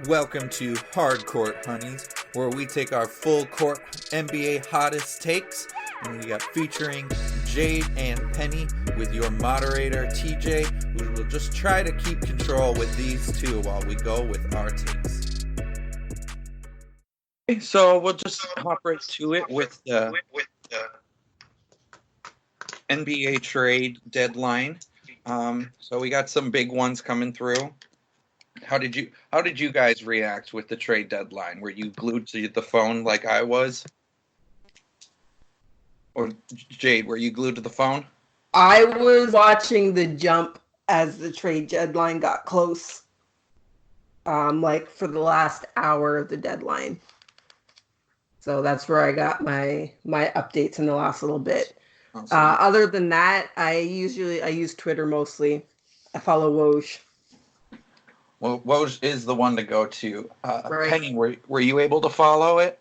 Welcome to Hardcourt Honeys, where we take our full court NBA hottest takes, and we got featuring Jade and Penny with your moderator TJ, who will just try to keep control with these two while we go with our takes. So we'll just hop right to it with the NBA trade deadline. So we got some big ones coming through. How did you guys react with the trade deadline? Were you glued to the phone like I was? Or Jade, were you glued to the phone? I was watching the jump as the trade deadline got close. Like for the last hour of the deadline. So that's where I got my updates in the last little bit. Awesome. Other than that, I use Twitter mostly. I follow Bosh. Well, Woj is the one to go to. Right. Penny, were you able to follow it?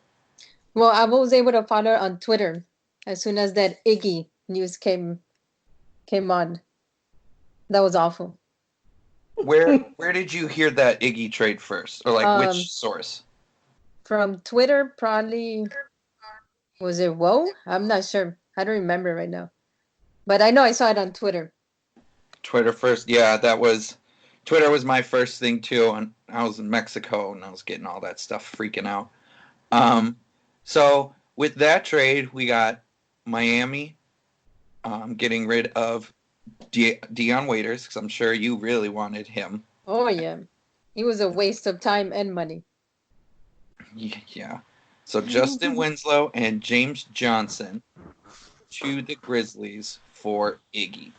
Well, I was able to follow her on Twitter as soon as that Iggy news came on. That was awful. Where did you hear that Iggy trade first? Or like which source? From Twitter, probably. Was it Whoa? I'm not sure. I don't remember right now. But I know I saw it on Twitter. Twitter first. Yeah, Twitter was my first thing too, and I was in Mexico and I was getting all that stuff freaking out. So with that trade, we got Miami getting rid of Dion Waiters, because I'm sure you really wanted him. Oh, yeah. He was a waste of time and money. Yeah. So Justin Winslow and James Johnson to the Grizzlies for Iggy.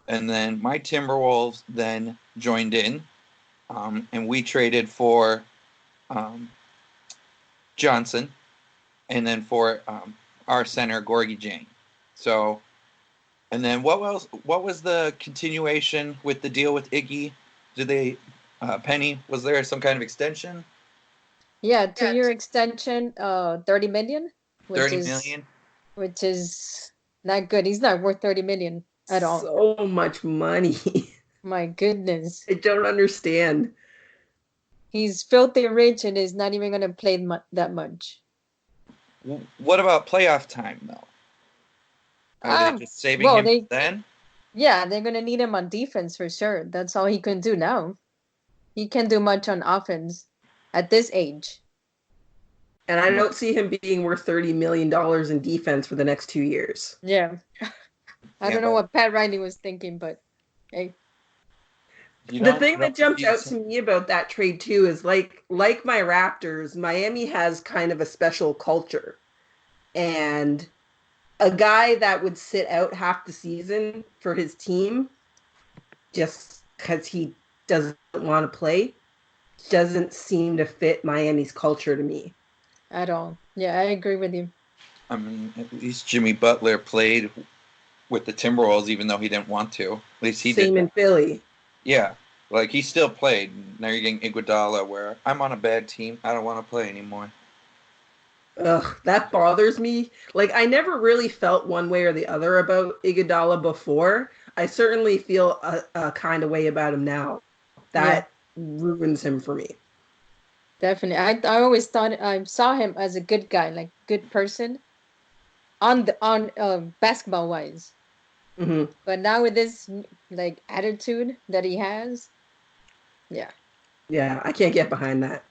And then my Timberwolves then joined in, and we traded for Johnson, and then for our center Gorgie Jane. So, and then what was the continuation with the deal with Iggy? Did they Penny? Was there some kind of extension? Yeah, 2-year extension, $30 million. $30 million, which is not good. He's not worth $30 million at all. So much money. My goodness. I don't understand. He's filthy rich and is not even going to play that much. What about playoff time, though? Are they just saving him then? Yeah, they're going to need him on defense for sure. That's all he can do now. He can't do much on offense at this age. And I don't see him being worth $30 million in defense for the next 2 years. Yeah. I don't know what Pat Riley was thinking, but hey. The thing that jumped out to me about that trade too is like my Raptors, Miami has kind of a special culture. And a guy that would sit out half the season for his team just because he doesn't want to play doesn't seem to fit Miami's culture to me. At all. Yeah, I agree with you. I mean, at least Jimmy Butler played with the Timberwolves even though he didn't want to. At least he did. Same in Philly. Yeah. Like, he still played. Now you're getting Iguodala where I'm on a bad team. I don't want to play anymore. Ugh, that bothers me. Like, I never really felt one way or the other about Iguodala before. I certainly feel a kind of way about him now. That ruins him for me. Definitely. I always thought I saw him as a good guy, like good person on basketball wise. Mm-hmm. But now with this like attitude that he has, yeah, I can't get behind that.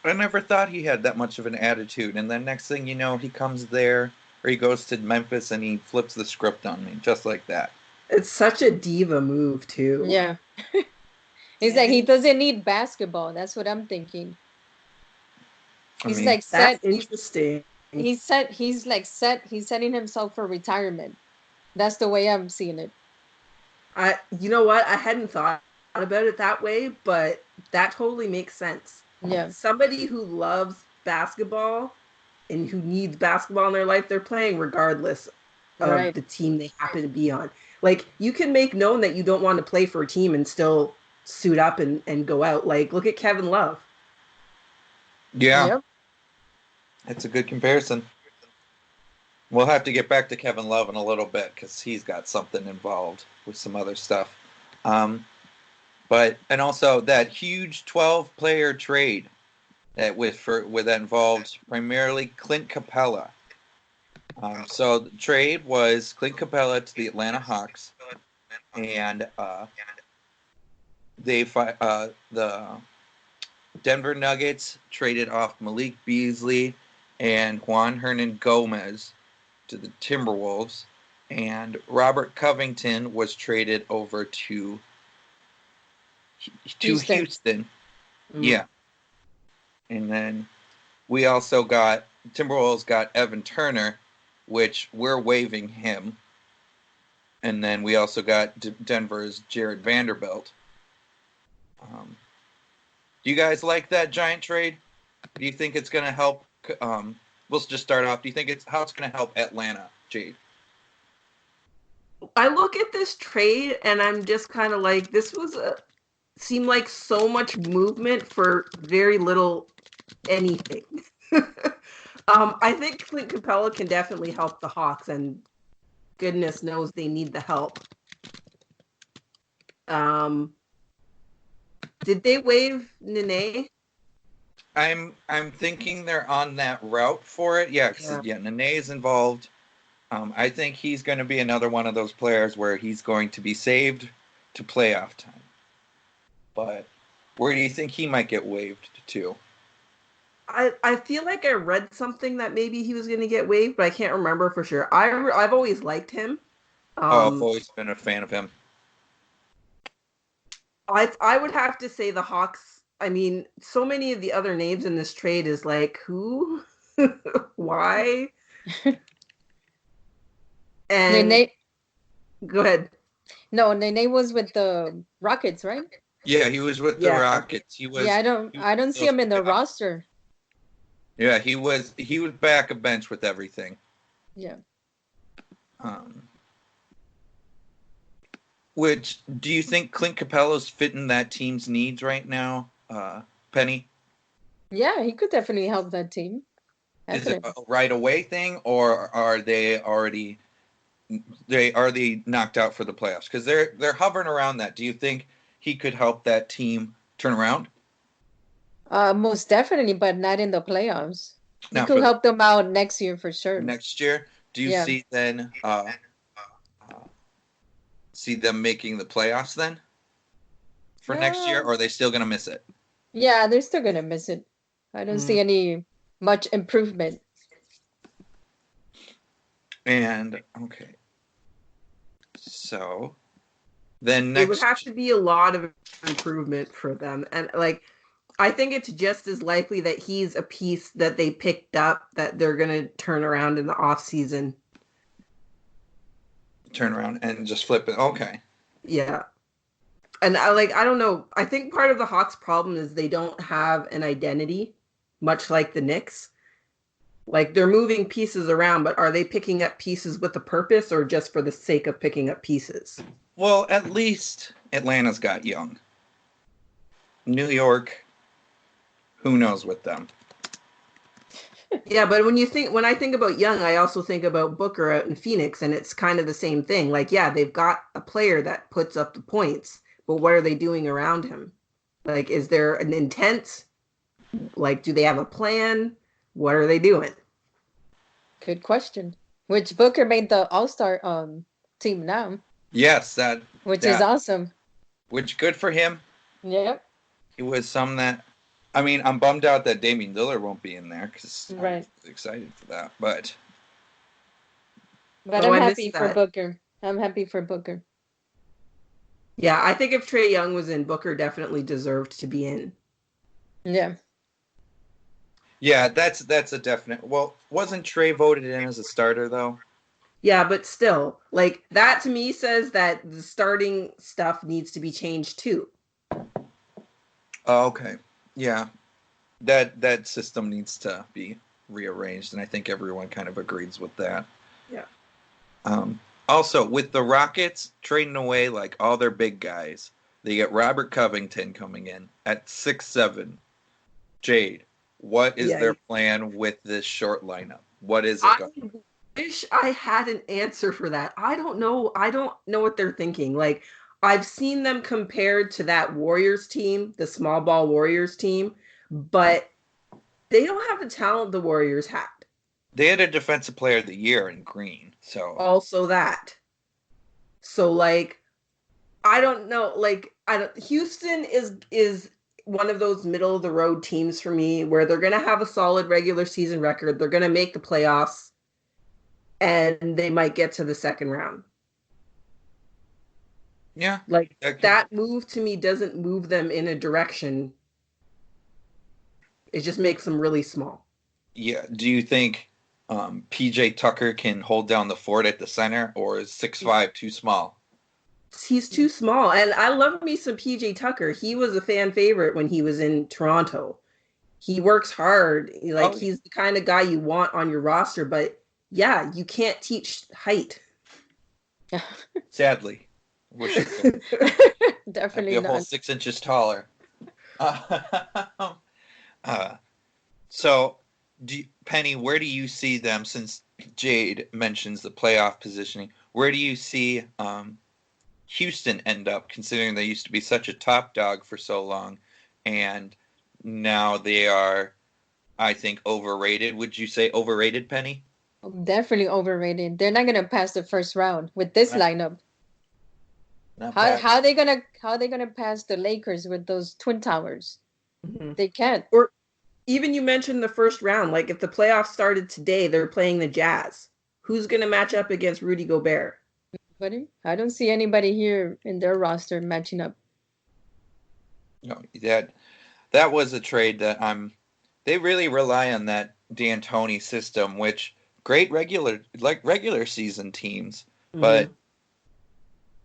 I never thought he had that much of an attitude, and then next thing you know, he comes there, or he goes to Memphis and he flips the script on me, just like that. It's such a diva move too. Yeah. It's like he doesn't need basketball. That's what I'm thinking. He's like set. That's interesting. He's setting himself for retirement. That's the way I'm seeing it. You know what? I hadn't thought about it that way, but that totally makes sense. Yeah. Somebody who loves basketball and who needs basketball in their life, they're playing regardless of the team they happen to be on. Like, you can make known that you don't want to play for a team and still suit up and go out. Like, look at Kevin Love. Yeah. Yep. It's a good comparison. We'll have to get back to Kevin Love in a little bit because he's got something involved with some other stuff. And also that huge 12-player trade that that involved primarily Clint Capella. So the trade was Clint Capella to the Atlanta Hawks, and the Denver Nuggets traded off Malik Beasley and Juan Hernan Gomez to the Timberwolves, and Robert Covington was traded over to Houston. Mm-hmm. Yeah. And then we also Timberwolves got Evan Turner, which we're waiving him. And then we also got Denver's Jared Vanderbilt. Do you guys like that giant trade? Do you think it's going to help? We'll just start off. Do you think how it's going to help Atlanta, Jade? I look at this trade and I'm just kind of like, this seemed like so much movement for very little anything. I think Clint Capella can definitely help the Hawks, and goodness knows they need the help. Did they waive Nene? I'm thinking they're on that route for it. Yeah, Nene is involved. I think he's going to be another one of those players where he's going to be saved to playoff time. But where do you think he might get waived to? I feel like I read something that maybe he was going to get waived, but I can't remember for sure. I've always liked him. I've always been a fan of him. I would have to say the Hawks. I mean, so many of the other names in this trade is like, who? Why? And Nene, go ahead. No, Nene was with the Rockets, right? Yeah, he was with the Rockets. He was. Yeah, I don't see him in the roster. Yeah, he was back a bench with everything. Yeah. Which do you think Clint Capella's fitting that team's needs right now, Penny? Yeah, he could definitely help that team. Definitely. Is it a right away thing, or are they already knocked out for the playoffs? Because they're hovering around that. Do you think he could help that team turn around? Most definitely, but not in the playoffs. He could help them out next year for sure. Next year, do you see then? See them making the playoffs then for next year, or are they still going to miss it? Yeah, they're still going to miss it. I don't see any much improvement. And okay, so then it would have to be a lot of improvement for them, and like I think it's just as likely that he's a piece that they picked up that they're going to turn around in the off season. Turn around and just flip it. Okay. Yeah. And I don't know. I think part of the Hawks' problem is they don't have an identity, much like the Knicks. Like, they're moving pieces around, but are they picking up pieces with a purpose or just for the sake of picking up pieces? Well, at least Atlanta's got young. New York, who knows with them? Yeah, but when I think about young, I also think about Booker out in Phoenix, and it's kind of the same thing. Like, yeah, they've got a player that puts up the points, but what are they doing around him? Like, is there an intent? Like, do they have a plan? What are they doing? Good question. Which Booker made the All-Star team now. Yes, which is awesome. Which good for him. Yep. He was some that. I mean, I'm bummed out that Damian Lillard won't be in there because I was excited for that. But I'm happy for Booker. I'm happy for Booker. Yeah, I think if Trae Young was in, Booker definitely deserved to be in. Yeah. Yeah, that's a definite. Well, wasn't Trae voted in as a starter though? Yeah, but still, like that to me says that the starting stuff needs to be changed too. Oh, okay. Yeah, that system needs to be rearranged, and I think everyone kind of agrees with that. Yeah. Also, with the Rockets trading away like all their big guys, they get Robert Covington coming in at 6'7". Jade, what is their plan with this short lineup? What is it going? I wish I had an answer for that. I don't know. I don't know what they're thinking. Like, I've seen them compared to that Warriors team, the small ball Warriors team, but they don't have the talent the Warriors had. They had a defensive player of the year in Green, so also that. So like, I don't know. Like, Houston is one of those middle of the road teams for me where they're gonna have a solid regular season record. They're gonna make the playoffs, and they might get to the second round. Yeah, like that move to me doesn't move them in a direction. It just makes them really small. Yeah. Do you think PJ Tucker can hold down the fort at the center, or is 6'5" too small? He's too small. And I love me some PJ Tucker. He was a fan favorite when he was in Toronto. He works hard. Like, he's the kind of guy you want on your roster. But yeah, you can't teach height. Sadly. Wish I could. Definitely I'd be a whole 6 inches taller. So, Penny, where do you see them, since Jade mentions the playoff positioning, where do you see Houston end up, considering they used to be such a top dog for so long, and now they are, I think, overrated? Would you say overrated, Penny? Definitely overrated. They're not gonna pass the first round with this lineup. How are they gonna pass the Lakers with those twin towers? Mm-hmm. They can't. Or even you mentioned the first round. Like, if the playoffs started today, they're playing the Jazz. Who's gonna match up against Rudy Gobert? I don't see anybody here in their roster matching up. No, that was a trade that they really rely on that D'Antoni system, which great regular season teams, but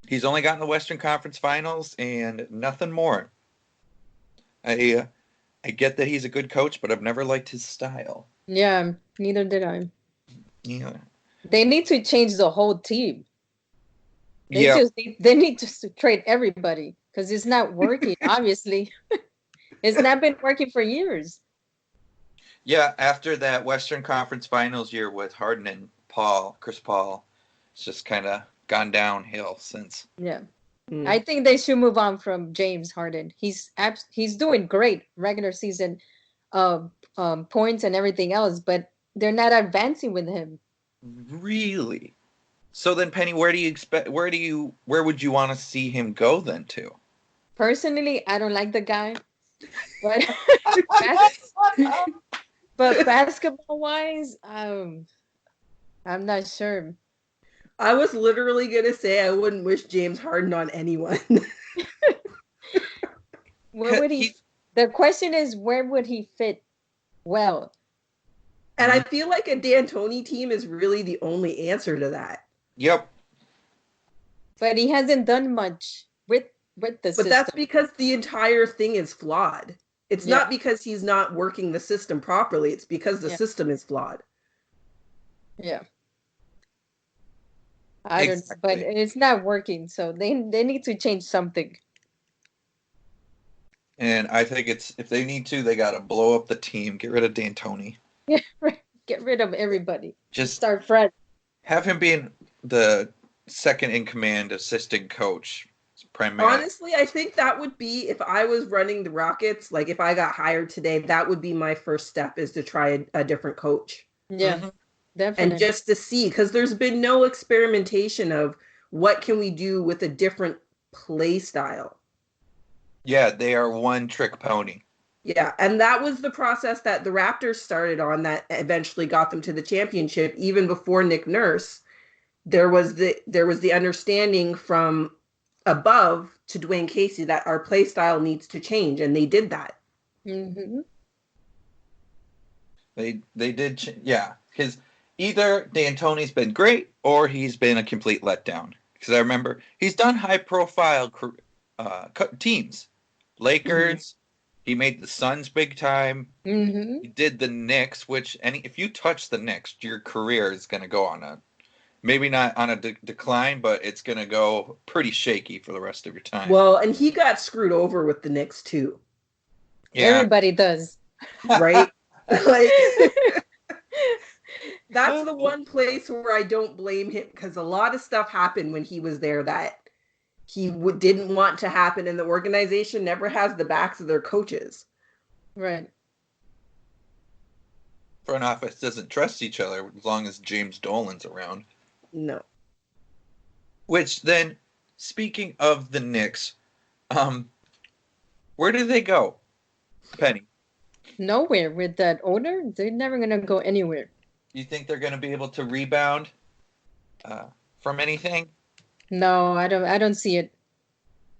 he's only gotten the Western Conference Finals and nothing more. I get that he's a good coach, but I've never liked his style. Yeah, neither did I. Yeah. They need to change the whole team. They need to trade everybody because it's not working, obviously. It's not been working for years. Yeah, after that Western Conference Finals year with Harden and Chris Paul, it's just kind of gone downhill since. Yeah. I think they should move on from James Harden. He's doing great regular season points and everything else, but they're not advancing with him. Really? So then, Penny, where would you want to see him go then to? Personally, I don't like the guy, but but basketball wise, I'm not sure. I was literally gonna say I wouldn't wish James Harden on anyone. Where would he? The question is, where would he fit well? And I feel like a D'Antoni team is really the only answer to that. Yep. But he hasn't done much with the system. But that's because the entire thing is flawed. It's not because he's not working the system properly. It's because the system is flawed. Yeah. I don't know, but it's not working, so they need to change something. And I think if they need to, they got to blow up the team, get rid of D'Antoni. Yeah, get rid of everybody. Just start fresh. Have him being the second in command assistant coach. Primarily. Honestly, I think that would be, if I was running the Rockets, like if I got hired today, that would be my first step, is to try a different coach. Yeah, definitely. And just to see, because there's been no experimentation of what can we do with a different play style. Yeah, they are one trick pony. Yeah, and that was the process that the Raptors started on that eventually got them to the championship. Even before Nick Nurse, there was the understanding from above to Dwayne Casey that our play style needs to change, and they did that. Mm-hmm. They did, yeah, because either D'Antoni's been great or he's been a complete letdown. Because I remember he's done high-profile teams, Lakers. He made the Suns big time. Mm-hmm. He did the Knicks, which if you touch the Knicks, your career is going to go on maybe not on a decline, but it's going to go pretty shaky for the rest of your time. Well, and he got screwed over with the Knicks too. Yeah. Everybody does. Right? Like, that's the one place where I don't blame him, because a lot of stuff happened when he was there that he didn't want to happen, and the organization never has the backs of their coaches. Right. Front office doesn't trust each other as long as James Dolan's around. No. Which then, speaking of the Knicks, where do they go, Penny? Nowhere with that owner. They're never gonna go anywhere. You think they're gonna be able to rebound from anything? No, I don't see it.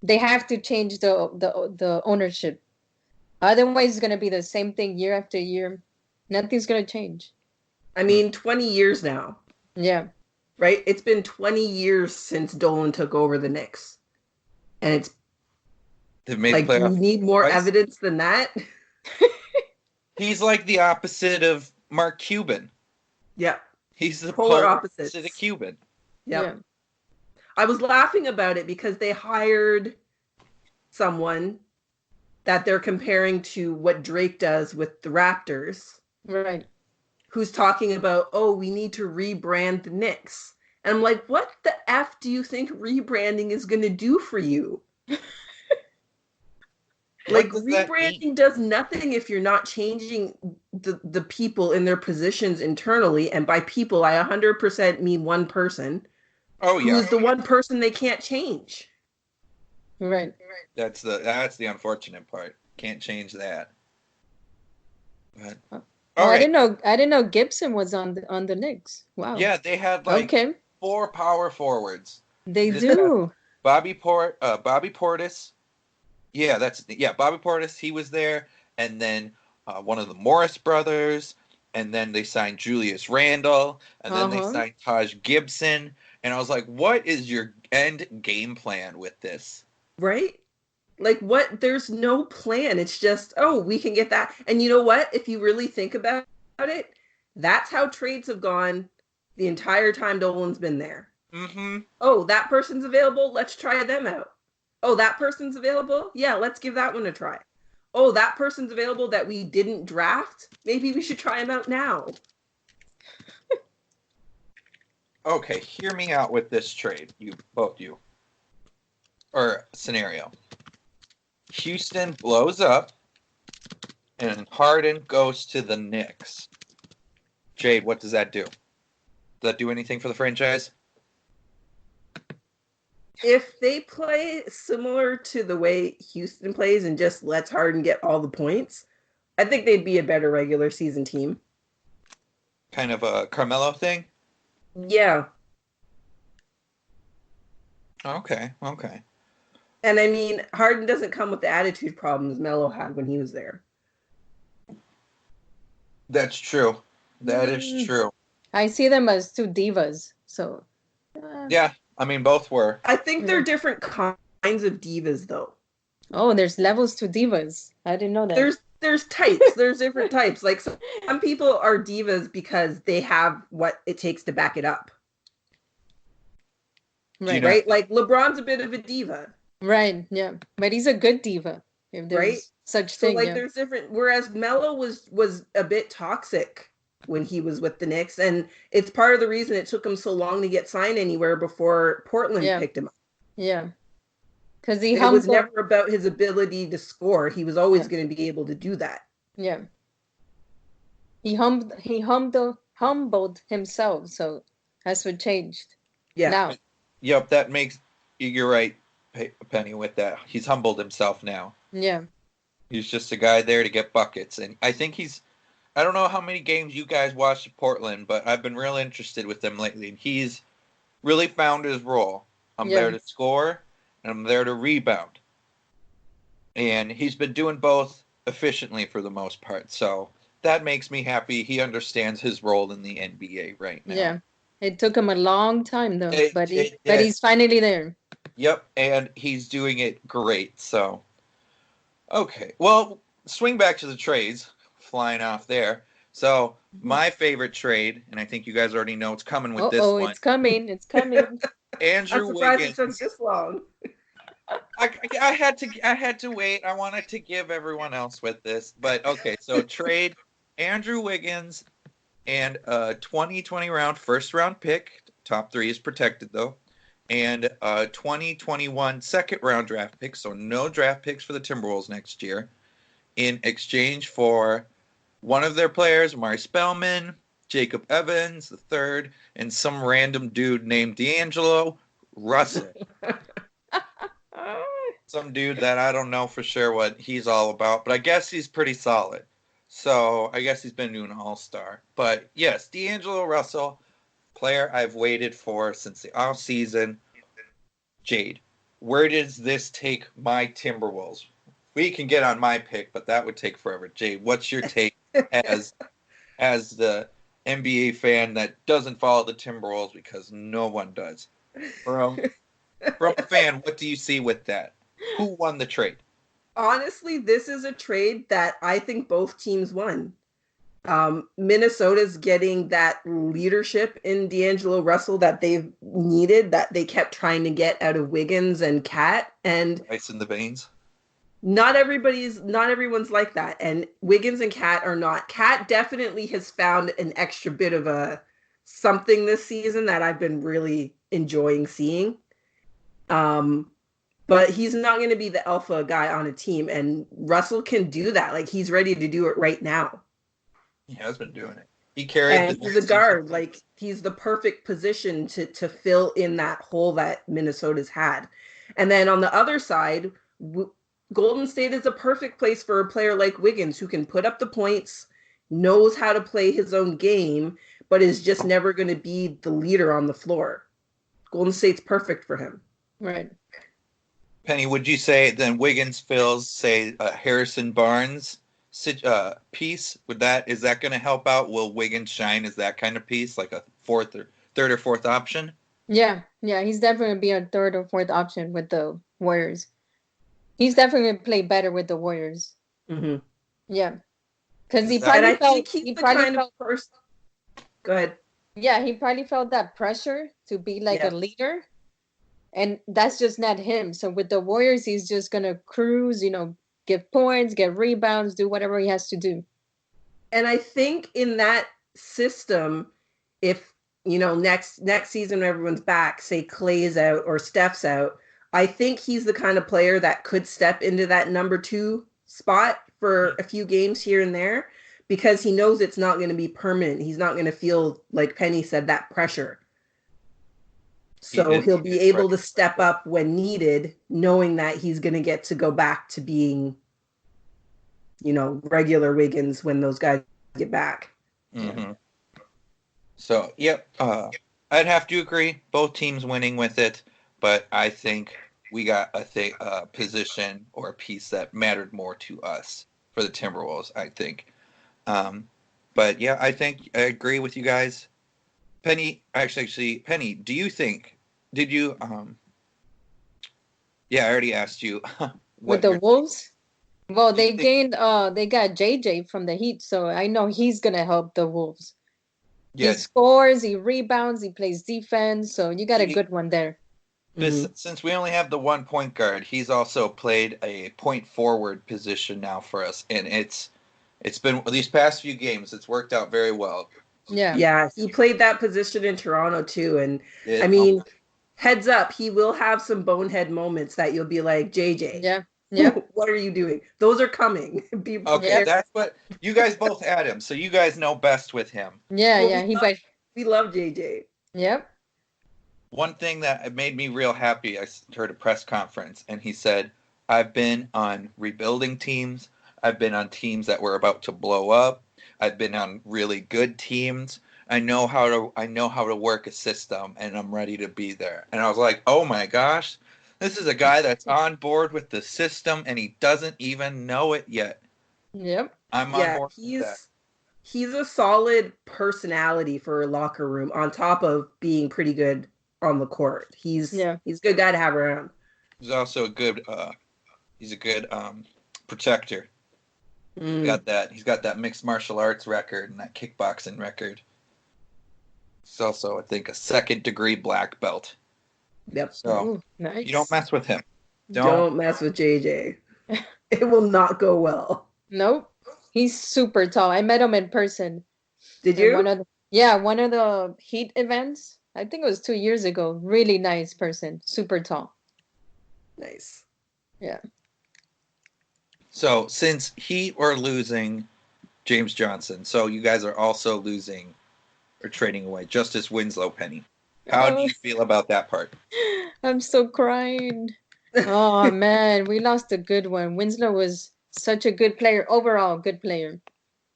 They have to change the ownership. Otherwise, it's gonna be the same thing year after year. Nothing's gonna change. I mean, 20 years now. Yeah. Right? It's been 20 years since Dolan took over the Knicks. And it's They've made like, playoff we need more twice. evidence than that. He's like the opposite of Mark Cuban. Yeah. He's the polar opposite of Cuban. Yep. Yeah. I was laughing about it because they hired someone that they're comparing to what Drake does with the Raptors. Right. Who's talking about, oh, we need to rebrand the Knicks. And I'm like, what the F do you think rebranding is going to do for you? Like, rebranding does nothing if you're not changing the people in their positions internally. And by people, I 100% mean one person. Oh, yeah. Who's the one person they can't change. Right. That's the unfortunate part. Can't change that. But, oh, right. I didn't know Gibson was on the Knicks. Wow. Yeah, they had like 4 power forwards. They do. Bobby Portis. Yeah, Bobby Portis, he was there, and then one of the Morris brothers, and then they signed Julius Randle, and then they signed Taj Gibson, and I was like, what is your end game plan with this? Right? Like, what? There's no plan. It's just, oh, we can get that. And you know what? If you really think about it, that's how trades have gone the entire time Dolan's been there. Mm-hmm. Oh, that person's available. Let's try them out. Oh, that person's available? Yeah, let's give that one a try. Oh, that person's available that we didn't draft? Maybe we should try him out now. Okay, hear me out with this trade, both you. Or scenario. Houston blows up, and Harden goes to the Knicks. Jade, what does that do? Does that do anything for the franchise? If they play similar to the way Houston plays and just lets Harden get all the points, I think they'd be a better regular season team. Kind of a Carmelo thing? Yeah. Okay. And I mean, Harden doesn't come with the attitude problems Melo had when he was there. That's true. That is true. I see them as 2 divas. So. Yeah. I mean, both were. I think they're different kinds of divas, though. Oh, there's levels to divas. I didn't know that. There's types. There's different types. Like, some people are divas because they have what it takes to back it up. Right? Like, LeBron's a bit of a diva. Right, yeah. But he's a good diva. If there's such thing. So, like, there's different... Whereas Melo was a bit toxic when he was with the Knicks, and it's part of the reason it took him so long to get signed anywhere before Portland picked him up. Yeah, because it was never about his ability to score. He was always going to be able to do that. Yeah, he humbled himself, so that's what changed. Yeah. Now. Yep, that makes you're right, Penny. With that, he's humbled himself now. Yeah, he's just a guy there to get buckets, and I think I don't know how many games you guys watched at Portland, but I've been real interested with them lately. And he's really found his role. I'm there to score, and I'm there to rebound. And he's been doing both efficiently for the most part. So that makes me happy. He understands his role in the NBA right now. Yeah. It took him a long time, though. But he's finally there. Yep, and he's doing it great. So, okay. Well, swing back to the trades. Flying off there. So my favorite trade, and I think you guys already know it's coming with this one. Oh, it's coming. Andrew I'm surprised Wiggins. it took this long. I had to wait. I wanted to give everyone else with this, but okay. So trade Andrew Wiggins and a 2020 first round pick. Top 3 is protected though, and a 2021 second-round draft pick, so no draft picks for the Timberwolves next year, in exchange for one of their players, Mari Spellman, Jacob Evans, the third, and some random dude named D'Angelo Russell. Some dude that I don't know for sure what he's all about, but I guess he's pretty solid. So I guess he's been doing an all-star. But yes, D'Angelo Russell, player I've waited for since the offseason. Jade, where does this take my Timberwolves? We can get on my pick, but that would take forever. Jade, what's your take as the NBA fan that doesn't follow the Timberwolves because no one does? From a fan, what do you see with that? Who won the trade? Honestly, this is a trade that I think both teams won. Minnesota's getting that leadership in D'Angelo Russell that they've needed, that they kept trying to get out of Wiggins and Cat, and ice in the veins. Not everyone's like that, and Wiggins and Cat are not. Cat definitely has found an extra bit of a something this season that I've been really enjoying seeing. But he's not going to be the alpha guy on a team, and Russell can do that. Like, he's ready to do it right now. He has been doing it. He carried. And he's a guard. Like, he's the perfect position to fill in that hole that Minnesota's had. And then on the other side, Golden State is a perfect place for a player like Wiggins, who can put up the points, knows how to play his own game, but is just never going to be the leader on the floor. Golden State's perfect for him. Right. Penny, would you say then Wiggins fills, say, Harrison Barnes piece? Is that going to help out? Will Wiggins shine as that kind of piece, like a third or fourth option? Yeah, he's definitely going to be a third or fourth option with the Warriors. He's definitely going to play better with the Warriors. Mm-hmm. Yeah, because he probably felt. Go ahead. Yeah, he probably felt that pressure to be like a leader. And that's just not him. So with the Warriors, he's just going to cruise, get points, get rebounds, do whatever he has to do. And I think in that system, if, next season when everyone's back, say Clay's out or Steph's out, I think he's the kind of player that could step into that number 2 spot for a few games here and there, because he knows it's not going to be permanent. He's not going to feel, like Penny said, that pressure. So he'll be able to step up when needed, knowing that he's going to get to go back to being, regular Wiggins when those guys get back. Mm-hmm. So, yep. I'd have to agree. Both teams winning with it. But I think we got a position or a piece that mattered more to us for the Timberwolves, I think. But, yeah, I agree with you guys. Penny, Penny, do you think, I already asked you. With the Wolves? Well, they got JJ from the Heat, so I know he's going to help the Wolves. Yes. He scores, he rebounds, he plays defense, so you got a good one there. Since we only have the one point guard, he's also played a point forward position now for us, and it's been these past few games, it's worked out very well. Yeah, he played that position in Toronto too, and heads up, he will have some bonehead moments that you'll be like, JJ. Yeah. What are you doing? Those are coming. That's what you guys both had him, so you guys know best with him. We love JJ. Yep. One thing that made me real happy, I heard a press conference, and he said, I've been on rebuilding teams. I've been on teams that were about to blow up. I've been on really good teams. I know how to work a system, and I'm ready to be there. And I was like, oh my gosh, this is a guy that's on board with the system, and he doesn't even know it yet. Yep. I'm on board with that. He's a solid personality for a locker room, on top of being pretty good on the court. He's a good guy to have around. He's also a good protector. He's got that mixed martial arts record and that kickboxing record. He's also, I think, a 2nd-degree black belt. Yep. So nice. You don't mess with him. Don't mess with JJ. It will not go well. Nope. He's super tall. I met him in person. Did you? One of the Heat events. I think it was 2 years ago. Really nice person, super tall. Nice. Yeah. So since Heat are losing James Johnson, so you guys are also losing or trading away Justice Winslow, Penny. How do you feel about that part? I'm still crying. Oh man, we lost a good one. Winslow was such a good player, overall good player.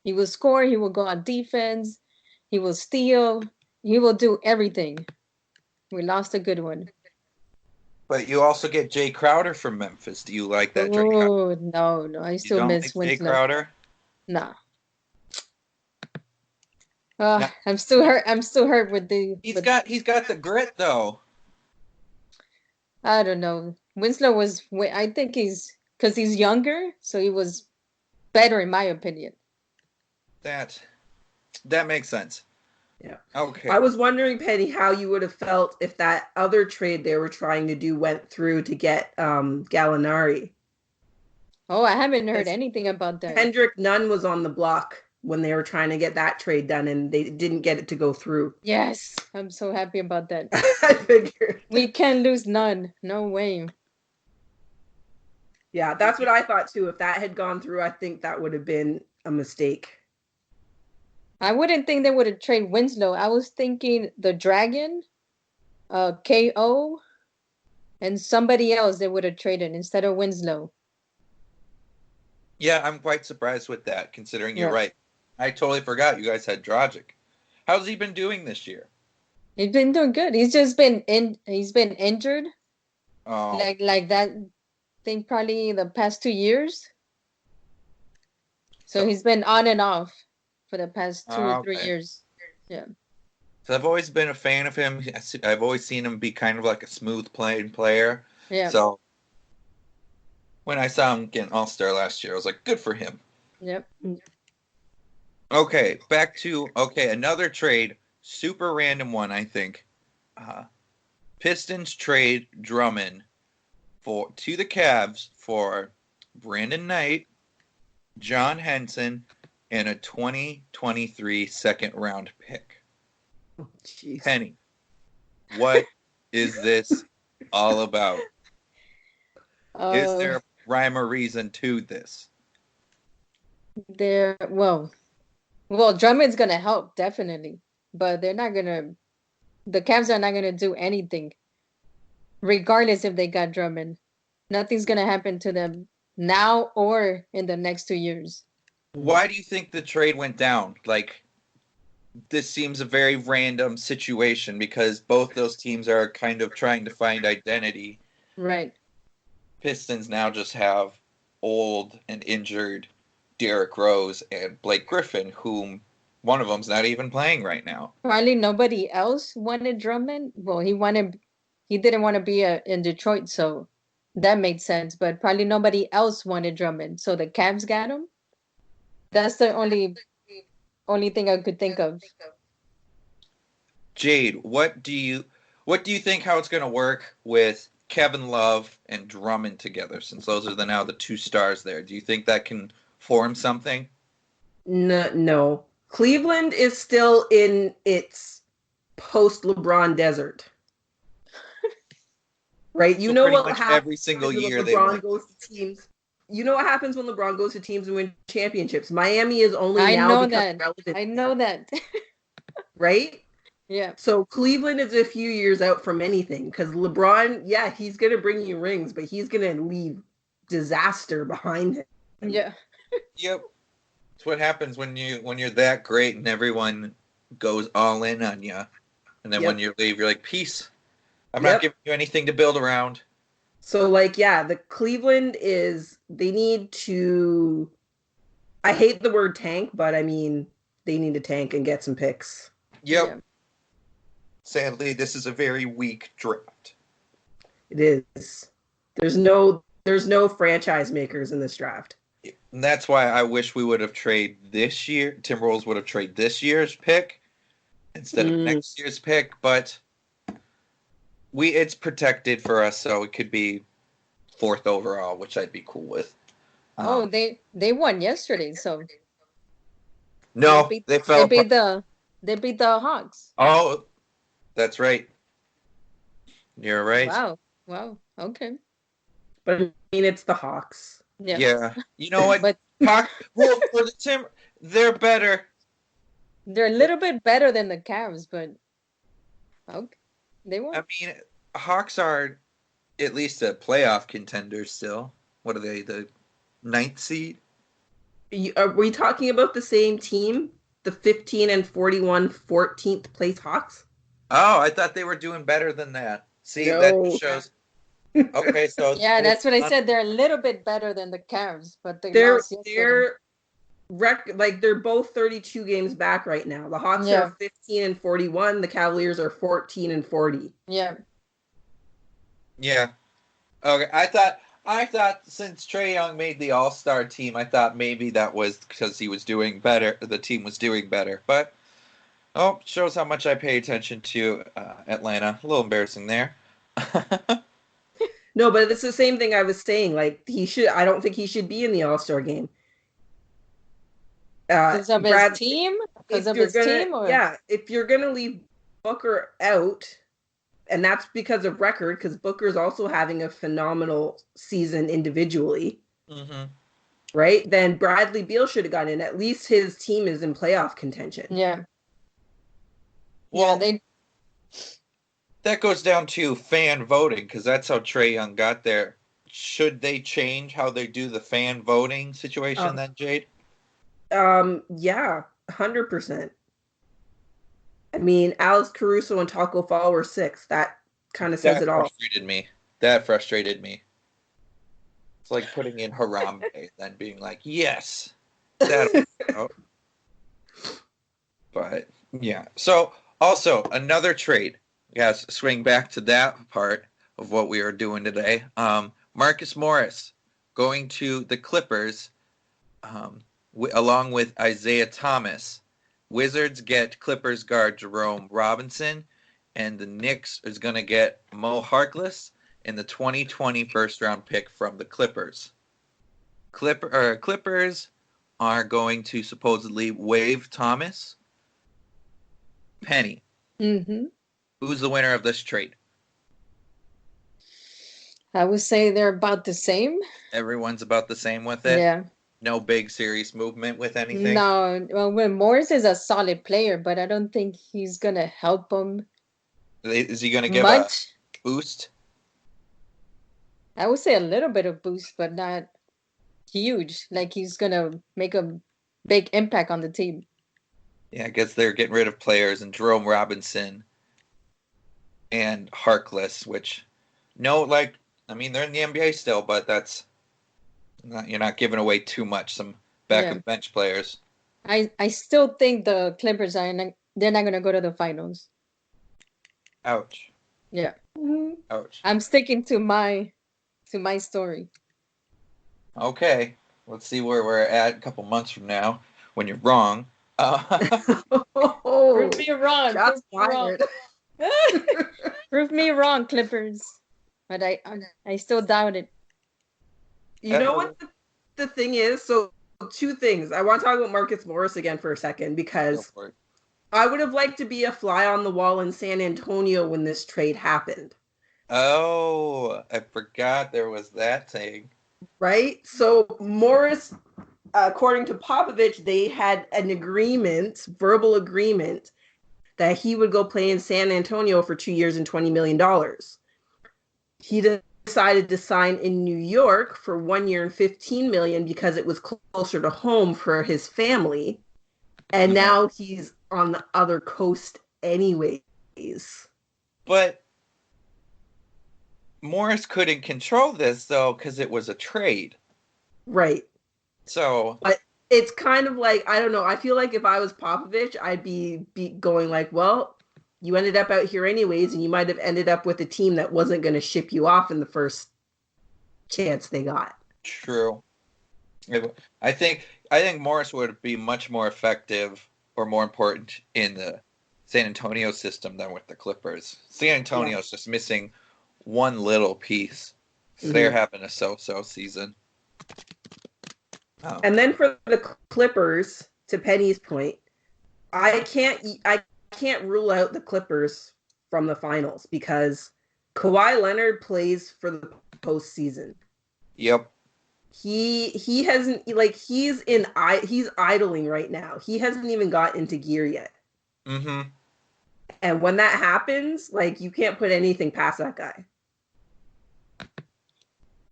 He will score, he will go on defense, he will steal, he will do everything. We lost a good one. But you also get Jay Crowder from Memphis. Do you like that? Oh, no. I still miss Winslow. Jay Crowder? No. I'm still hurt with the. He's got the grit though. I don't know. Winslow was. I think because he's younger, so he was better in my opinion. That makes sense. Yeah. Okay. I was wondering, Penny, how you would have felt if that other trade they were trying to do went through to get Gallinari. Oh, I haven't heard anything about that. Kendrick Nunn was on the block when they were trying to get that trade done, and they didn't get it to go through. Yes, I'm so happy about that. I figured. We can't lose Nunn. No way. Yeah, that's what I thought too. If that had gone through, I think that would have been a mistake. I wouldn't think they would have traded Winslow. I was thinking the Dragon, KO, and somebody else they would have traded instead of Winslow. Yeah, I'm quite surprised with that, considering you're right. I totally forgot you guys had Dragic. How's he been doing this year? He's been doing good. He's just been he's been injured. Oh. Like that. I think probably the past 2 years. So he's been on and off for the past 2 or 3 years. Yeah. So I've always been a fan of him. I've always seen him be kind of like a smooth playing player. Yeah. So when I saw him get an All-Star last year, I was like, good for him. Yep. Okay, back to another trade, super random one, I think. Pistons trade Drummond to the Cavs for Brandon Knight, John Henson, and a 2023 second round pick. Oh, jeez. Penny, what is this all about? Is there a rhyme or reason to this? Well, Drummond's gonna help definitely, but the Cavs are not gonna do anything, regardless if they got Drummond. Nothing's gonna happen to them now or in the next 2 years. Why do you think the trade went down? Like, this seems a very random situation because both those teams are kind of trying to find identity. Right. Pistons now just have old and injured Derrick Rose and Blake Griffin, whom one of them's not even playing right now. Probably nobody else wanted Drummond. Well, he didn't want to be in Detroit, so that made sense. But probably nobody else wanted Drummond, so the Cavs got him. That's the only thing I could think of. Jade, what do you think how it's going to work with Kevin Love and Drummond together, since those are now the two stars there? Do you think that can form something? No. Cleveland is still in its post-LeBron desert. Right? You know what happens every single year LeBron goes to teams. You know what happens when LeBron goes to teams and win championships? Relevant. I know that. Right? Yeah. So Cleveland is a few years out from anything because LeBron, yeah, he's going to bring you rings, but he's going to leave disaster behind him. Yeah. Yep. It's what happens when you're that great and everyone goes all in on you. And then when you leave, you're like, peace. I'm not giving you anything to build around. So, the Cleveland they need to, I hate the word tank, but I mean, they need to tank and get some picks. Yep. Yeah. Sadly, this is a very weak draft. It is. There's no franchise makers in this draft. And that's why I wish we would have traded this year. Timberwolves would have traded this year's pick instead of next year's pick, but it's protected for us, so it could be 4th overall, which I'd be cool with. They won yesterday, so no, they fell. They beat the Hawks. Oh, That's right. You're right. Wow. Okay. But I mean, it's the Hawks. Yeah. You know what? But well, for the Timber, they're better. They're a little bit better than the Cavs, but okay, they won. I mean, Hawks are at least a playoff contender still. What are they? The 9th seed? Are we talking about the same team? The 15-41 14th place Hawks? Oh, I thought they were doing better than that. See, No. that shows. Okay, so Yeah, that's what I said. They're a little bit better than the Cavs, but they're both 32 games back right now. The Hawks are 15-41. The Cavaliers are 14-40. Yeah. Yeah. Okay. I thought since Trae Young made the All-Star team, I thought maybe that was because he was doing better. The team was doing better, but shows how much I pay attention to Atlanta. A little embarrassing there. No, but it's the same thing I was saying. Like I don't think he should be in the All-Star game. Because of his team? Yeah, if you're gonna leave Booker out, and that's because of record, because Booker's also having a phenomenal season individually. Mm-hmm. Right? Then Bradley Beal should have gotten in. At least his team is in playoff contention. Yeah. Well, that goes down to fan voting, because that's how Trae Young got there. Should they change how they do the fan voting situation then, Jade? Yeah, 100%. I mean, Alex Caruso and Taco Fall were 6th. That kind of says it all. That frustrated me. It's like putting in Harambe and then being like, yes. But, yeah. So, also, another trade. Yes, swing back to that part of what we are doing today. Marcus Morris going to the Clippers along with Isaiah Thomas. Wizards get Clippers guard Jerome Robinson, and the Knicks is going to get Mo Harkless and the 2020 first-round pick from the Clippers. Clippers are going to supposedly waive Thomas. Penny. Mm-hmm. Who's the winner of this trade? I would say they're about the same. Everyone's about the same with it? Yeah. No big serious movement with anything? No. Well, Morris is a solid player, but I don't think he's going to help him. Is he going to give a boost? I would say a little bit of boost, but not huge. Like he's going to make a big impact on the team. Yeah, I guess they're getting rid of players, and Jerome Robinson and Harkless, which, they're in the NBA still, but that's you're not giving away too much. Some backup bench players. I still think the Clippers they're not going to go to the finals. Ouch. Yeah. Ouch. I'm sticking to my story. Okay, let's see where we're at a couple months from now when you're wrong. Prove me wrong. Prove me wrong, Clippers. But I still doubt it. You know what the thing is? So, 2 things. I want to talk about Marcus Morris again for a second, because I would have liked to be a fly on the wall in San Antonio when this trade happened. Oh, I forgot there was that thing. Right? So, Morris, according to Popovich, they had an verbal agreement, that he would go play in San Antonio for 2 years and $20 million. He decided to sign in New York for 1 year and $15 million because it was closer to home for his family. And now he's on the other coast anyways. But Morris couldn't control this, though, because it was a trade. Right. So... But it's kind of like, I don't know, I feel like if I was Popovich, I'd be going like, well, you ended up out here anyways, and you might have ended up with a team that wasn't going to ship you off in the first chance they got. True. I think Morris would be much more effective or more important in the San Antonio system than with the Clippers. San Antonio's just missing one little piece. So they're having a so-so season. Oh. And then for the Clippers, to Penny's point, I can't rule out the Clippers from the finals because Kawhi Leonard plays for the postseason. Yep. He hasn't he's idling right now. He hasn't even got into gear yet. Mm-hmm. And when that happens, you can't put anything past that guy.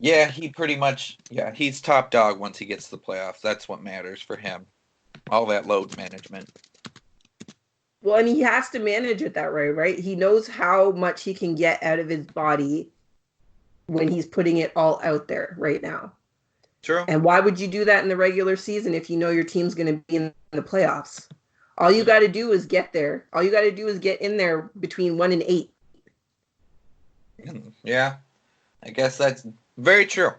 Yeah, he's top dog once he gets to the playoffs. That's what matters for him. All that load management. Well, and he has to manage it that way, right? He knows how much he can get out of his body when he's putting it all out there right now. True. And why would you do that in the regular season if you know your team's going to be in the playoffs? All you got to do is get there. All you got to do is get in there between 1 and 8. Yeah, I guess that's very true.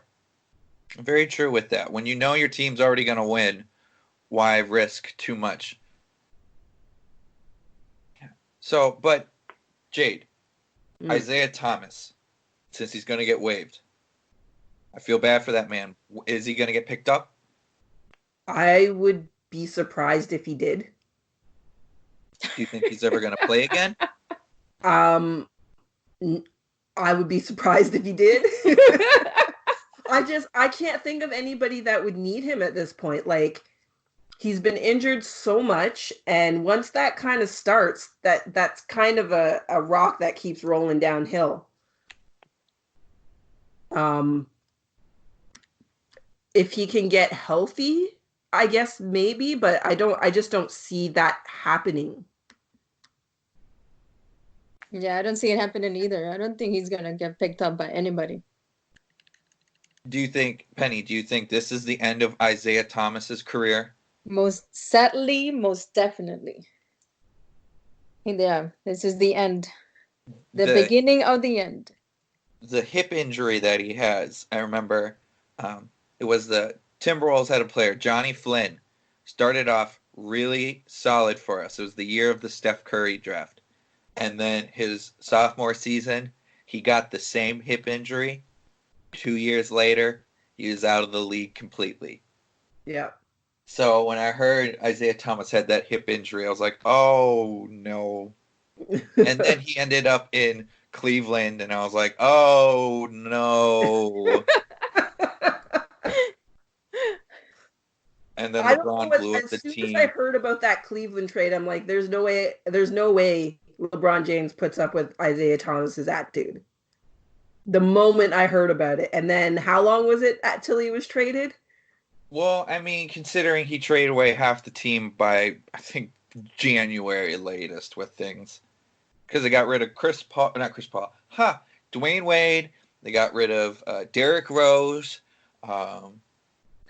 Very true with that. When you know your team's already going to win, why risk too much? So, but Jade, Isaiah Thomas, since he's going to get waived, I feel bad for that man. Is he going to get picked up? I would be surprised if he did. Do you think he's ever going to play again? I would be surprised if he did. I can't think of anybody that would need him at this point. He's been injured so much, and once that kind of starts, that's kind of a rock that keeps rolling downhill. If he can get healthy, I guess maybe, but I just don't see that happening. Yeah, I don't see it happening either. I don't think he's gonna get picked up by anybody. Penny, do you think this is the end of Isaiah Thomas's career? Most sadly, most definitely. Yeah, this is the end. The beginning of the end. The hip injury that he has, I remember it was the Timberwolves had a player, Johnny Flynn, started off really solid for us. It was the year of the Steph Curry draft. And then his sophomore season, he got the same hip injury. 2 years later, he was out of the league completely. Yeah. So when I heard Isaiah Thomas had that hip injury, I was like, oh, no. And then he ended up in Cleveland, and I was like, oh, no. And then LeBron blew up the team. As soon as I heard about that Cleveland trade, I'm like, there's no way LeBron James puts up with Isaiah Thomas's attitude. The moment I heard about it. And then how long was it till he was traded? Well, I mean, considering he traded away half the team by, I think, January latest with things. Because they got rid of Dwayne Wade. They got rid of Derrick Rose. A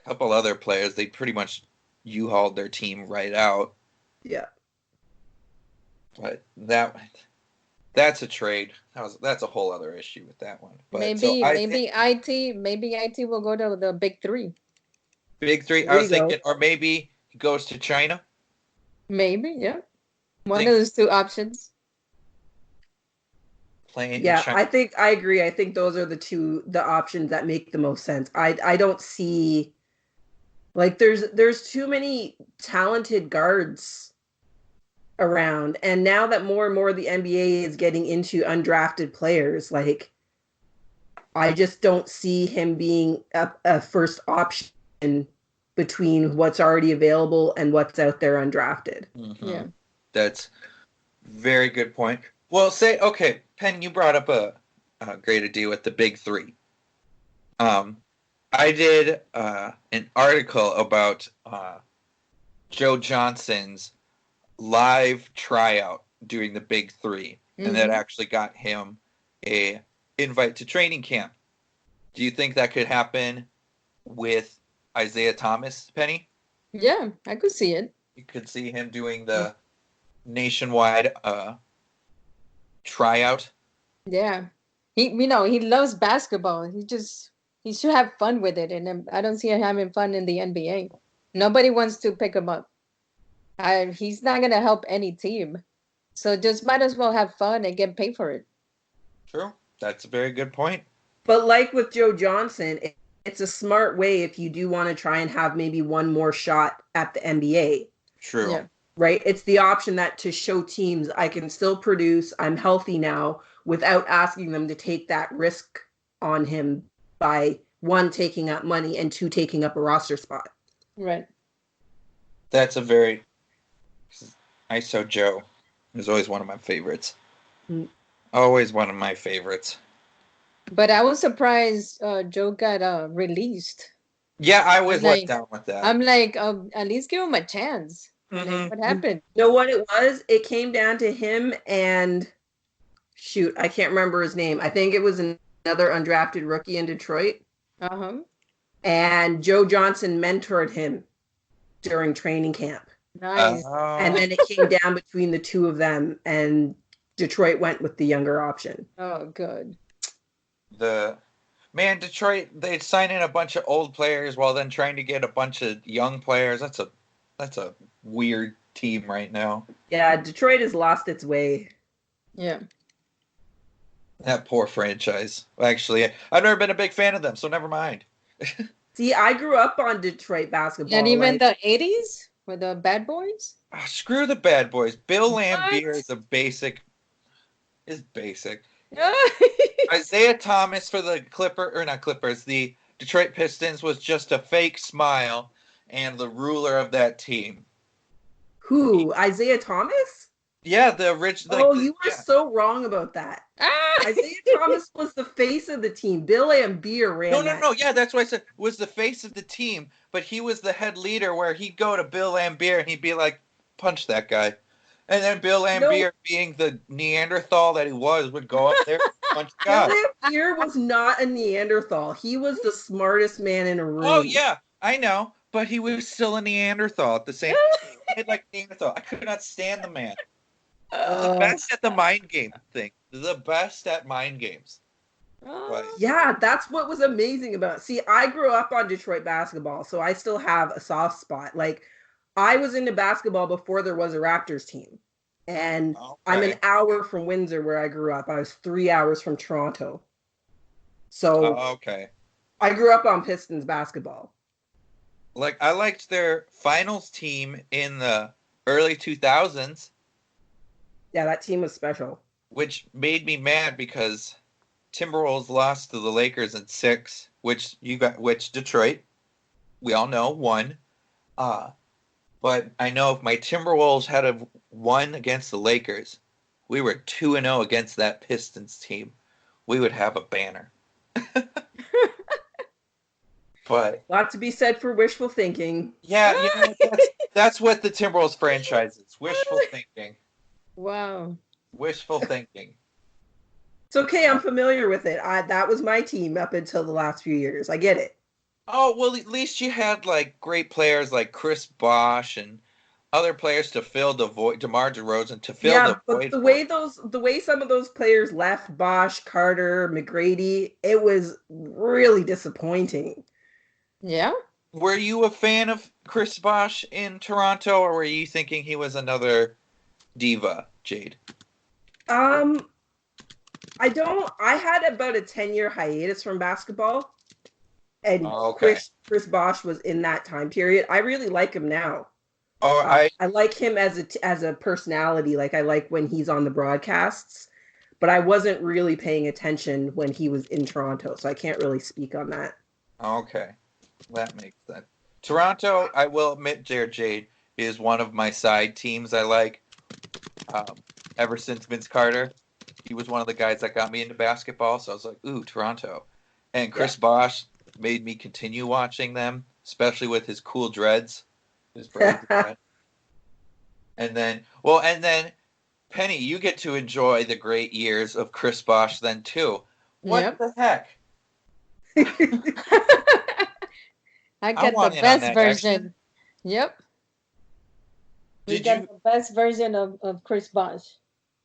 couple other players. They pretty much U-hauled their team right out. Yeah. But that's a trade. That's a whole other issue with that one. But maybe IT will go to the big three. Big three. I was thinking, or maybe he goes to China. Maybe, yeah. One of those two options. Playing. Yeah, I agree. I think those are the options that make the most sense. I don't see there's too many talented guards around, and now that more and more of the NBA is getting into undrafted players, I just don't see him being a first option between what's already available and what's out there undrafted. Mm-hmm. Yeah, that's very good point. Well, okay, Penny, you brought up a great idea with the big three. I did an article about Joe Johnson's live tryout during the big three, and that actually got him a invite to training camp. Do you think that could happen with Isaiah Thomas, Penny? Yeah, I could see it. You could see him doing the nationwide tryout. Yeah, he loves basketball. He should have fun with it, and I don't see him having fun in the NBA. Nobody wants to pick him up. He's not gonna help any team, so just might as well have fun and get paid for it. True, that's a very good point. But like with Joe Johnson, it's a smart way if you do want to try and have maybe one more shot at the NBA. True. Yeah. right? It's the option that to show teams I can still produce, I'm healthy now, without asking them to take that risk on him by one, taking up money, and two, taking up a roster spot. Right. That's a very ISO Joe is always one of my favorites. Mm. Always one of my favorites. But I was surprised Joe got released. Yeah, I was let down with that. I'm like, at least give him a chance. Mm-hmm. Like, what happened? You know what it was? It came down to him and shoot, I can't remember his name. I think it was another undrafted rookie in Detroit. Uh-huh. And Joe Johnson mentored him during training camp. Nice. And then it came down between the two of them, and Detroit went with the younger option. Oh, good. Detroit, they'd sign in a bunch of old players while then trying to get a bunch of young players. That's a weird team right now. Yeah, Detroit has lost its way. Yeah. That poor franchise. Actually, I've never been a big fan of them, so never mind. See, I grew up on Detroit basketball. And even the 80s with the Bad Boys? Oh, screw the Bad Boys. Bill Laimbeer is basic. Isaiah Thomas for the the Detroit Pistons was just a fake smile and the ruler of that team. Who? Isaiah Thomas? Yeah, the original. Oh, you were so wrong about that. Isaiah Thomas was the face of the team. Bill Laimbeer ran. No. Yeah, that's what I said. Was the face of the team, but he was the head leader. Where he'd go to Bill Laimbeer and he'd be like, "Punch that guy," and then Bill Laimbeer, being the Neanderthal that he was, would go up there and punch the guy. Bill Laimbeer was not a Neanderthal. He was the smartest man in a room. Oh yeah, I know, but he was still a Neanderthal at the same time. He played like Neanderthal. I could not stand the man. The best at the mind game thing. The best at mind games. Yeah, that's what was amazing about it. See, I grew up on Detroit basketball, so I still have a soft spot. Like, I was into basketball before there was a Raptors team. And I'm an hour from Windsor where I grew up. I was 3 hours from Toronto. So I grew up on Pistons basketball. Like, I liked their finals team in the early 2000s. Yeah, that team was special. Which made me mad because Timberwolves lost to the Lakers in 6, which Detroit, we all know, won. But I know if my Timberwolves had have won against the Lakers, we were 2-0 against that Pistons team. We would have a banner. But a lot to be said for wishful thinking. Yeah, that's what the Timberwolves franchise is. Wishful thinking. Wow. Wishful thinking. It's okay. I'm familiar with it. That was my team up until the last few years. I get it. Oh, well, at least you had like great players like Chris Bosh and other players to fill the void, DeMar DeRozan to fill the void. Yeah, but the way some of those players left, Bosh, Carter, McGrady, it was really disappointing. Yeah. Were you a fan of Chris Bosh in Toronto, or were you thinking he was another diva, Jade? I had about a 10-year hiatus from basketball. And Chris Bosh was in that time period. I really like him now. I like him as a personality. Like, I like when he's on the broadcasts, but I wasn't really paying attention when he was in Toronto, so I can't really speak on that. Okay, that makes sense. Toronto, I will admit, Jade is one of my side teams I like. Ever since Vince Carter, he was one of the guys that got me into basketball, so I was like, ooh, Toronto. And Chris Bosh made me continue watching them, especially with his cool dreads. His braids. And then Penny, you get to enjoy the great years of Chris Bosh then too. What the heck? I get the best version. Action. Yep. We got the best version of Chris Bosh.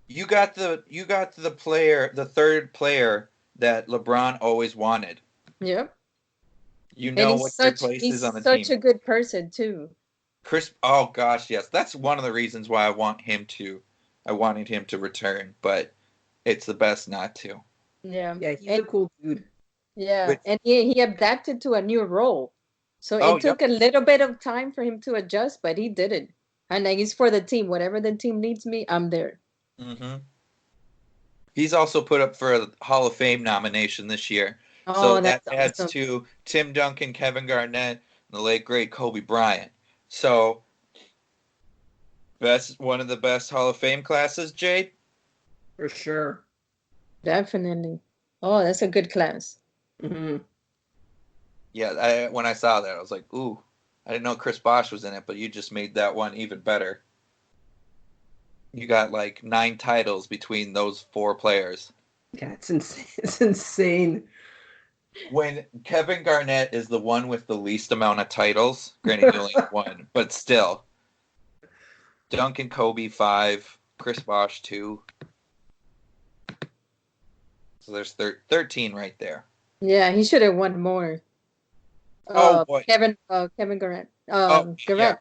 You got the player, the third player that LeBron always wanted. Yep. You know what their place is on the team. He's such a good person too. Oh gosh, yes. That's one of the reasons why I wanted him to return, but it's the best not to. Yeah. Yeah, he's a cool dude. Yeah, and he adapted to a new role. So it took a little bit of time for him to adjust, but he did it. And like, he's for the team. Whatever the team needs me, I'm there. Mm-hmm. He's also put up for a Hall of Fame nomination this year. Oh, so that that's adds awesome. to Tim Duncan, Kevin Garnett, and the late, great Kobe Bryant. So that's one of the best Hall of Fame classes, Jade? For sure. Definitely. Oh, that's a good class. Mm-hmm. Yeah, when I saw that, I was like, ooh, I didn't know Chris Bosh was in it, but you just made that one even better. You got like 9 titles between those 4 players. Yeah, it's insane. It's insane. When Kevin Garnett is the one with the least amount of titles, granted he only had 1, but still. Duncan Kobe 5, Chris Bosh 2. So there's 13 right there. Yeah, he should have won more. Oh boy, Kevin Garnett. Garnett. Yeah,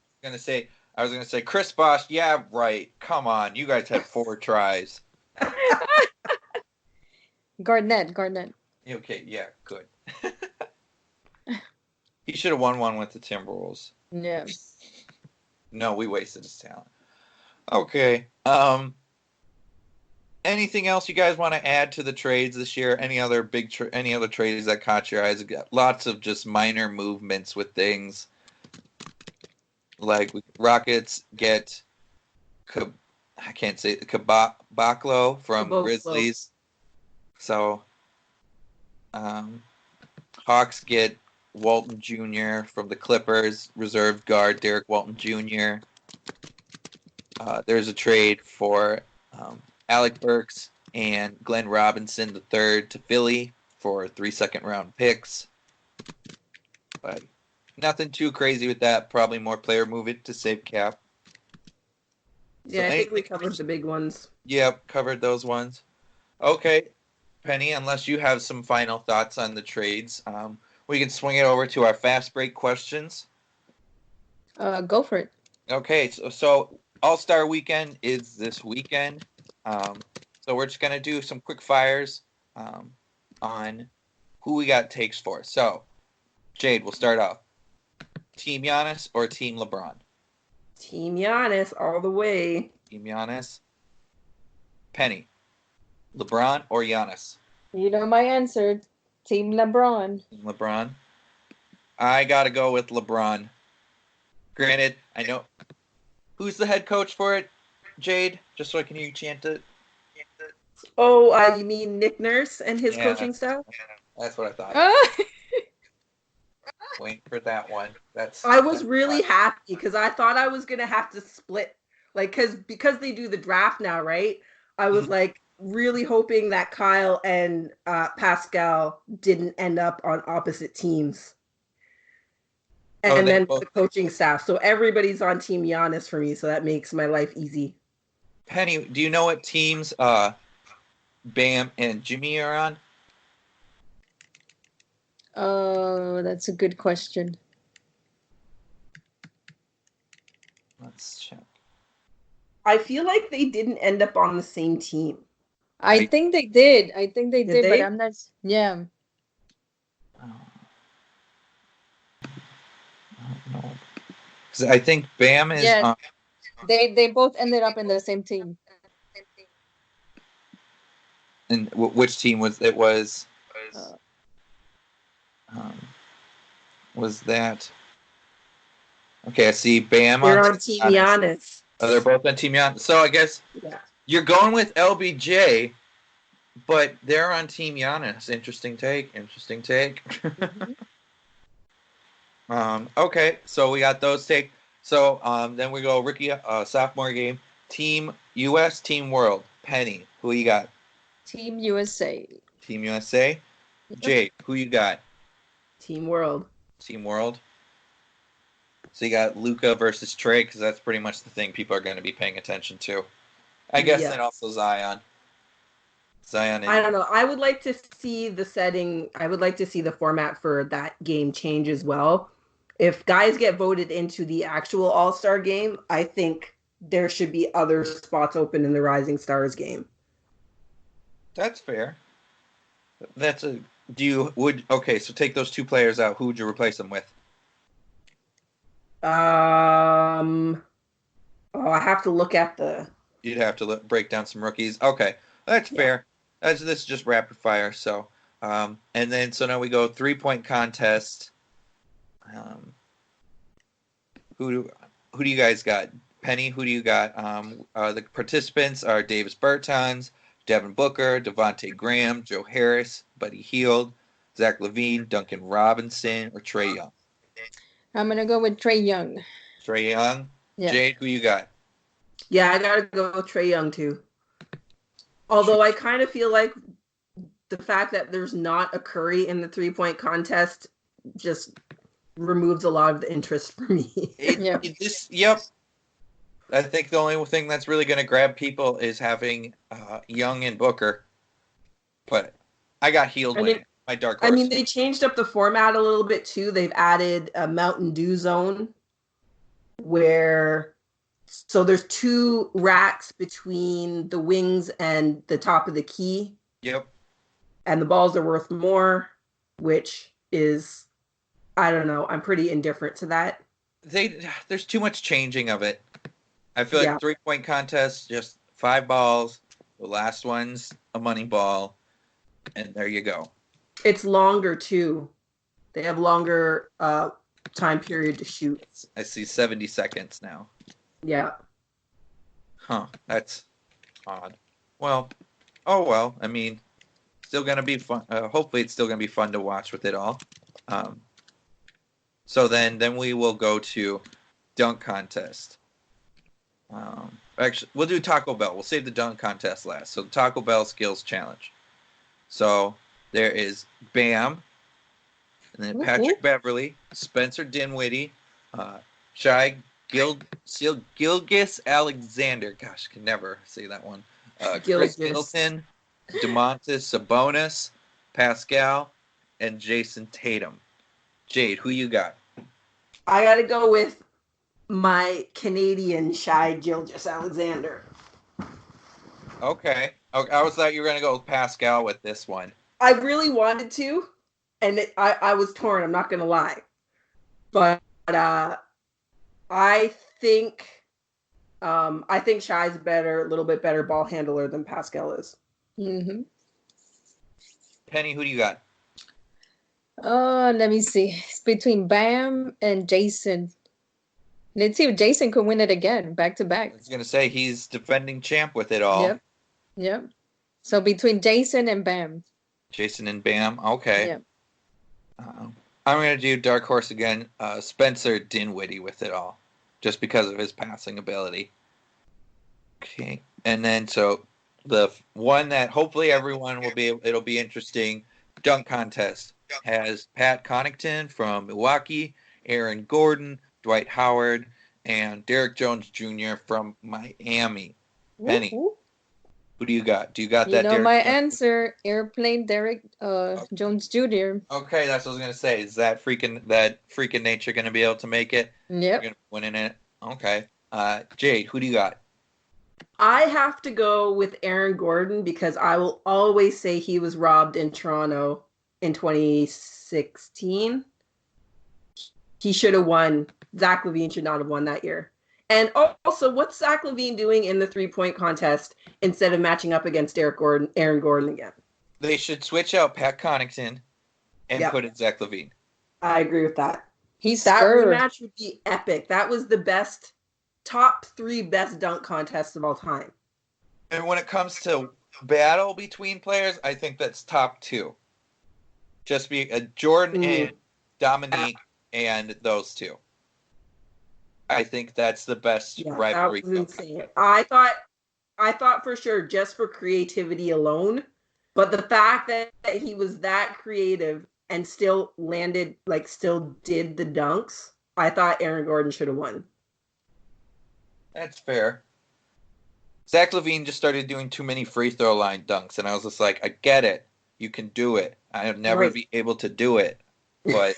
I was gonna say Chris Bosh. Yeah, right. Come on, you guys had 4 tries. Garnett. Okay, yeah, good. He should have won one with the Timberwolves. Yeah. No, we wasted his talent. Okay. Anything else you guys want to add to the trades this year? Any other any other trades that caught your eyes? Got lots of just minor movements with things. Like Rockets get Caboclo from Grizzlies. So Hawks get Walton Jr. from the Clippers, reserve guard Derek Walton Jr. There's a trade for Alec Burks and Glenn Robinson III to Philly for 3 second-round picks. But nothing too crazy with that. Probably more player movement to save cap. Yeah, I think we covered the big ones. Yep, covered those ones. Okay, Penny, unless you have some final thoughts on the trades, we can swing it over to our fast break questions. Go for it. Okay, so All-Star Weekend is this weekend. So we're just going to do some quick fires on who we got takes for. So, Jade, we'll start off. Team Giannis or Team LeBron? Team Giannis all the way. Team Giannis. Penny, LeBron or Giannis? You know my answer. Team LeBron. Team LeBron. I got to go with LeBron. Granted, I know. Who's the head coach for it, Jade? Just so I can hear you chant it. Oh, you mean Nick Nurse and his coaching staff? Yeah, that's what I thought. Wait for that one. I was really happy because I thought I was gonna have to split, like, because they do the draft now, right? I was like really hoping that Kyle and Pascal didn't end up on opposite teams. And then the coaching staff. So everybody's on Team Giannis for me, so that makes my life easy. Penny, do you know what teams Bam and Jimmy are on? Oh, that's a good question. Let's check. I feel like they didn't end up on the same team. I think they did. But I'm not. Yeah. No. Because I think Bam is. Yeah. They both ended up in the same team. And which team was it? Was that? Okay, I see Bam. They're on Team Giannis. Oh, they're both on Team Giannis. So I guess you're going with LBJ, but they're on Team Giannis. Interesting take. Okay, so we got those take. So then we go rookie sophomore game. Team US, Team World. Penny, who you got? Team USA. Team USA. Jade, who you got? Team World. Team World. So you got Luka versus Trey, because that's pretty much the thing people are going to be paying attention to. I guess then also Zion. I don't know. I would like to see the setting. I would like to see the format for that game change as well. If guys get voted into the actual All-Star game, I think there should be other spots open in the Rising Stars game. That's fair. Okay, so take those 2 players out. Who would you replace them with? Oh, I have to look at the. You'd have to break down some rookies. Okay, that's fair. This is just rapid fire. So, and then so now we go 3-point contest. Who do you guys got? Penny, who do you got? The participants are Davis Bertans, Devin Booker, Devontae Graham, Joe Harris, Buddy Hield, Zach LaVine, Duncan Robinson, or Trae Young. I'm gonna go with Trae Young. Trae Young. Yeah. Jade, who you got? Yeah, I gotta go with Trae Young too. Although I kind of feel like the fact that there's not a Curry in the 3-point contest just removes a lot of the interest for me. Yep. I think the only thing that's really going to grab people is having Young and Booker. But I got Hield winning. My dark horse. I mean, they changed up the format a little bit too. They've added a Mountain Dew zone so there's 2 racks between the wings and the top of the key. Yep. And the balls are worth more, which is, I don't know. I'm pretty indifferent to that. There's too much changing of it. I feel like 3-point contest, just 5 balls. The last one's a money ball, and there you go. It's longer too. They have longer time period to shoot. I see 70 seconds now. Yeah. Huh. That's odd. Well, oh well. I mean, still gonna be fun. Hopefully, it's still gonna be fun to watch with it all. So then we will go to dunk contest. Actually, we'll do Taco Bell. We'll save the dunk contest last. So Taco Bell skills challenge. So there is Bam, and then Patrick Beverly, Spencer Dinwiddie, Shai Gilgeous Alexander. Gosh, can never say that one. Chris Middleton, DeMontis Sabonis, Pascal, and Jason Tatum. Jade, who you got? I got to go with my Canadian Shai Gilgeous Alexander. Okay. I was thought you were going to go with Pascal with this one. I really wanted to, and I was torn. I'm not going to lie. But I think Shai's a little bit better ball handler than Pascal is. Mm-hmm. Penny, who do you got? Let me see. It's between Bam and Jason. Let's see if Jason could win it again, back to back. I was going to say he's defending champ with it all. Yep. So between Jason and Bam. Jason and Bam. Okay. Yep. I'm going to do dark horse again. Spencer Dinwiddie with it all, just because of his passing ability. Okay. And then so the one that hopefully everyone will be, it'll be interesting, dunk contest has Pat Connaughton from Milwaukee, Aaron Gordon, Dwight Howard, and Derek Jones Jr. from Miami. Penny, who do you got? Do you got that? You know Derek my Jones? Answer, Airplane Derek Jones Jr. Okay, that's what I was going to say. Is that freaking nature going to be able to make it? Yep. Going to win in it? Okay. Jade, who do you got? I have to go with Aaron Gordon because I will always say he was robbed in Toronto in 2016. He should have won. Zach LaVine should not have won that year. And also, what's Zach LaVine doing in the 3-point contest instead of matching up against Aaron Gordon again? They should switch out Pat Connaughton and put in Zach LaVine. I agree with that. That rematch would be epic. That was the top 3 best dunk contests of all time. And when it comes to battle between players, I think that's top 2. Just be Jordan and Dominique and those 2. I think that's the best rivalry. That was insane. I thought for sure just for creativity alone, but the fact that he was that creative and still did the dunks, I thought Aaron Gordon should have won. That's fair. Zach LaVine just started doing too many free throw line dunks, and I was just like, I get it. You can do it. I'll never be able to do it. But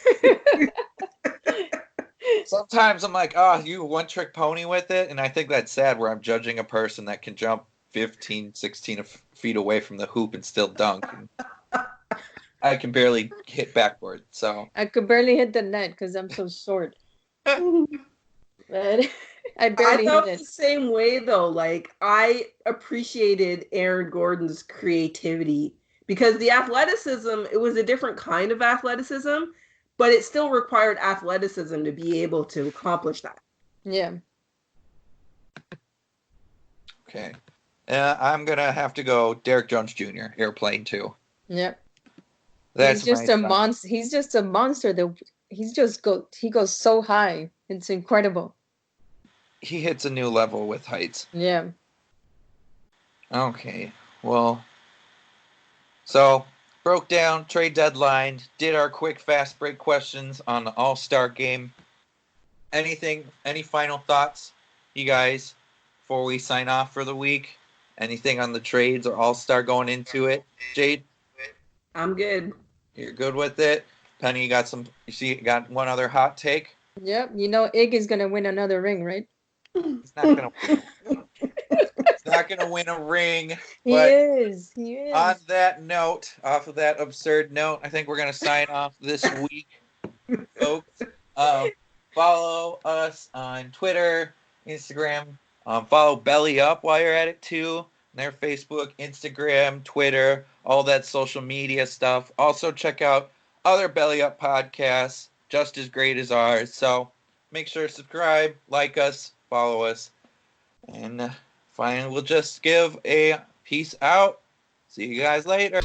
sometimes I'm like, you one-trick pony with it, and I think that's sad where I'm judging a person that can jump 15, 16 feet away from the hoop and still dunk. I can barely hit backboard, so. I could barely hit the net because I'm so short. But I I barely felt hit the it. same way though. Like I appreciated Aaron Gordon's creativity because the athleticism, it was a different kind of athleticism, but it still required athleticism to be able to accomplish that. Yeah. Okay. I'm gonna have to go Derek Jones Jr. Airplane 2. Yep. That's He's just a monster. He's just a monster. He goes so high. It's incredible. He hits a new level with heights. Yeah. Okay. Well, so broke down trade deadline, did our quick fast break questions on the All-Star game. Any final thoughts, you guys, before we sign off for the week? Anything on the trades or All-Star going into it? Jade? I'm good. You're good with it? Penny, you got one other hot take? Yep. You know, Ig is gonna win another ring, right? He's not gonna win. He's not gonna win a ring. He is. He is. On that note, off of that absurd note, I think we're gonna sign off this week, folks. Follow us on Twitter, Instagram. Follow Belly Up while you're at it too. Their Facebook, Instagram, Twitter, all that social media stuff. Also check out other Belly Up podcasts, just as great as ours. So make sure to subscribe, like us, follow us, and finally we'll just give a peace out. See you guys later.